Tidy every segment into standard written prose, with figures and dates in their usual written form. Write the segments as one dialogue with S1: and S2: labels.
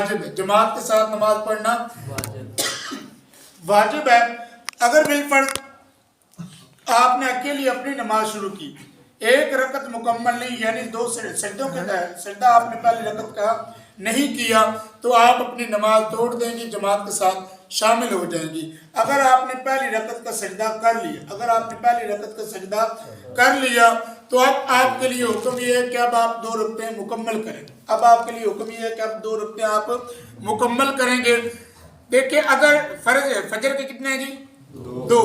S1: जमात के साथ नमाज पढ़ना वाजिब है। अगर बिलफर्ज आपने अकेली अपनी नमाज शुरू की, एक रकत मुकम्मल नहीं यानी दो सजदों के तहत सजदा आपने पहली रकत का नहीं किया तो आप अपनी नमाज तोड़ देंगी, जमात के साथ शामिल हो जाएंगी। अगर आपने पहली रकत का सजदा कर लिया तो अब आपके लिए हुक्म ये है कि अब आप दो रकतें मुकम्मल करें। अब आपके लिए हुक्म ये है कि अब दो रकतें आप मुकम्मल करेंगे। देखिए, अगर फर्ज है फजर के कितने हैं जी? दो।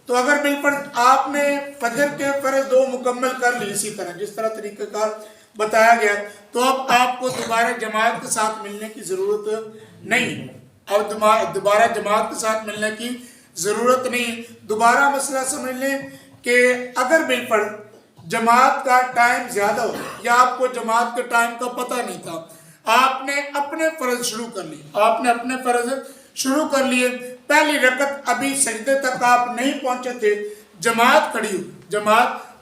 S1: तो अगर बिलफर्ज आपने फजर के फर्ज दो मुकम्मल कर ली इसी तरह जिस तरह तरीक़ेकार बताया गया, तो अब आपको दोबारा जमात के साथ मिलने की ज़रूरत नहीं। अब दोबारा जमात के साथ मिलने की ज़रूरत नहीं। दोबारा मसला समझ लें कि अगर बिलफर्ज जमात का टाइम ज़्यादा हो या आपको जमात के टाइम का पता नहीं था, आपने अपने फ़र्ज शुरू कर लिए, पहली रकत अभी सजदे तक आप नहीं पहुंचे थे, जमात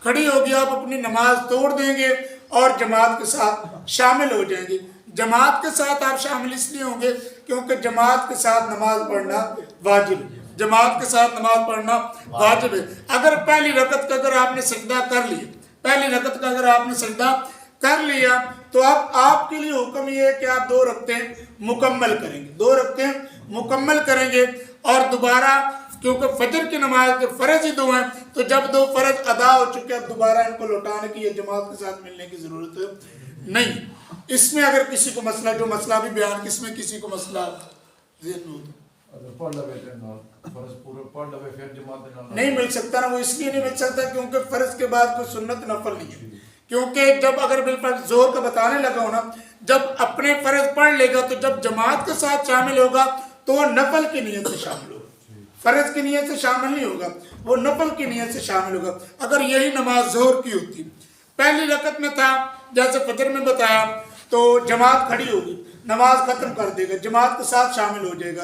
S1: खड़ी होगी, आप अपनी नमाज तोड़ देंगे और जमात के साथ शामिल हो जाएंगे। जमात के साथ आप शामिल इसलिए होंगे क्योंकि जमात के साथ नमाज पढ़ना वाजिब है। जमात के साथ नमाज पढ़ना वाजिब है। अगर पहली रकत का अगर आपने सजदा कर लिया तो अब आपके लिए हुक्म ये है कि आप दो रकतें मुकम्मल करेंगे और दोबारा, क्योंकि फजर की नमाज के फर्ज ही दो हैं, तो जब दो फर्ज अदा हो चुके हैं दोबारा इनको लौटाने की या जमात के साथ मिलने की जरूरत नहीं। इसमें अगर किसी को मसला भी बयान इसमें किसी को मसला नहीं मिल सकता ना, वो इसलिए नहीं मिल सकता क्योंकि फर्ज के बाद कोई सुन्नत नफल नहीं है। क्योंकि जब अगर बिलफर्ज जोर का बताने लगा हो ना, जब अपने फर्ज पढ़ लेगा तो जब जमात के साथ शामिल होगा तो वो नफल की नीयत से शामिल होगा, फर्ज की नीयत से शामिल नहीं होगा, वो नफल की नीयत से शामिल होगा। अगर यही नमाज जोहर की होती, पहली रकत में था जैसे फजर में बताया, तो जमात खड़ी होगी, नमाज खत्म कर देगा, जमात के साथ शामिल हो जाएगा।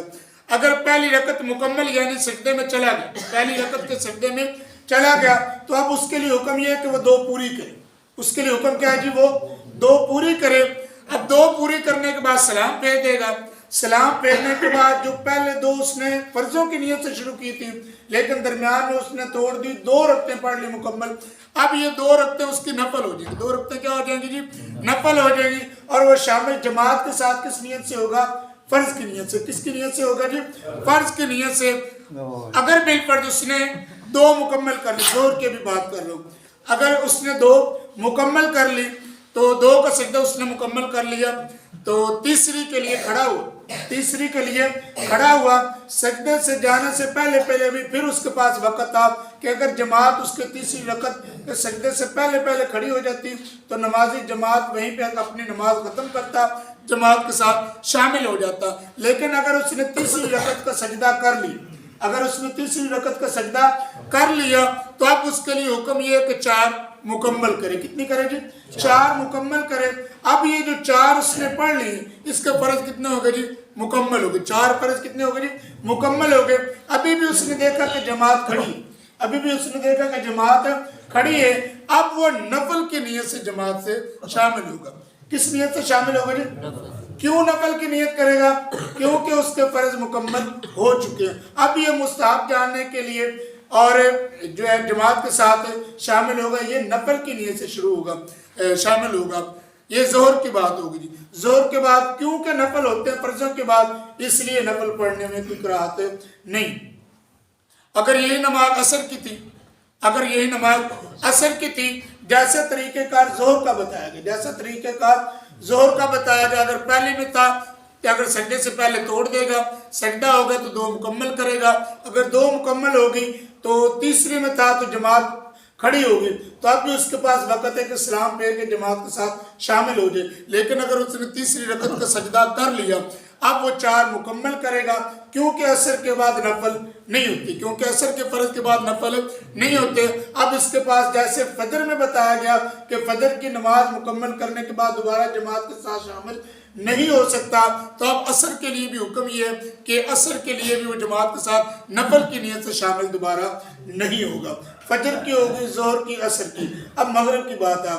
S1: अगर पहली रकत मुकम्मल यानी सजदे में चला गया, पहली रकत के सजदे में चला गया, तो अब उसके लिए हुक्म यह है कि वो दो पूरी करे। उसके लिए हुक्म क्या है जी? वो दो पूरी करे। अब दो पूरी करने के बाद सलाम फेर देगा। सलाम फेरने के बाद जो पहले दो उसने फर्जों की नीयत से शुरू की थी लेकिन दरमियान में उसने तोड़ दी, दो रकतें पढ़ ली मुकम्मल। अब ये दो रकतें उसकी नफल हो जाएंगी। दो रकतें क्या हो जाएंगी जी? नफल हो जाएगी। और वो शामिल जमात के साथ किस नीयत से होगा? फर्ज की नीयत से। किसकी नीयत से होगा जी? फर्ज की नीयत से। अगर बिलफर्ज उसने दो मुकम्मल कर ली, जोर की भी बात कर रहा हूँ, अगर उसने दो मुकम्मल कर ली तो दो का सजदा उसने मुकम्मल कर लिया, तो तीसरी के लिए खड़ा हुआ, सजदे से जाने से पहले भी फिर उसके पास वक्त था कि अगर जमात उसके तीसरी रकत के सजदे से पहले खड़ी हो जाती तो नमाजी जमात वहीं पे अपनी नमाज खत्म करता, जमात के साथ शामिल हो जाता। लेकिन अगर उसने तीसरी रकत का सजदा कर लिया तो अब उसके लिए हुक्म ये है कि चार मुकम्मल करे। कितनी करे जी? चार मुकम्मल करे। अब ये जो चार उसने पढ़ ली, इसके फर्ज कितने हो गए जी? मुकम्मल हो गए। चार फर्ज कितने हो गए जी? मुकम्मल हो गए। अभी भी उसने देखा कि जमात खड़ी है, अब वो नफल की नीयत से जमात से शामिल होगा। किस नीयत से शामिल होगा जी? क्यों नफल की नियत करेगा? क्योंकि उसके फर्ज मुकम्मल हो चुके हैं। अब ये मुस्तहब जानने के लिए और जो है जमात के साथ शामिल होगा, ये नफल की नियत से शुरू होगा, शामिल होगा। ये जोहर की बात होगी जी। जोहर के बाद क्योंकि नफल होते हैं फर्जों के बाद, इसलिए नफल पढ़ने में कोई कराहत नहीं। अगर यही नमाज असर की थी, जैसे तरीक़ेकार जोहर का बताया गया, अगर पहले में था कि अगर सजदे से पहले तोड़ देगा, सजदा होगा तो दो मुकम्मल करेगा, अगर दो मुकम्मल होगी तो तीसरे में था तो जमात खड़ी होगी, तो अब भी उसके पास वक़्त है कि सलाम फेर के जमात के साथ शामिल हो जाए। लेकिन अगर उसने तीसरी रकत का सजदा कर लिया, अब वो चार मुकम्मल करेगा, क्योंकि असर के बाद नफल नहीं होती, क्योंकि असर के फर्ज के बाद नफल नहीं होते। अब इसके पास जैसे फजर में बताया गया कि फजर की नमाज मुकम्मल करने के बाद दोबारा जमात के साथ शामिल नहीं हो सकता, तो अब असर के लिए भी हुक्म ये है कि असर के लिए भी वो जमात के साथ नफल की नीयत से शामिल दोबारा नहीं होगा। फजर की होगी, जोहर की, असर की। अब मगरिब की बात आ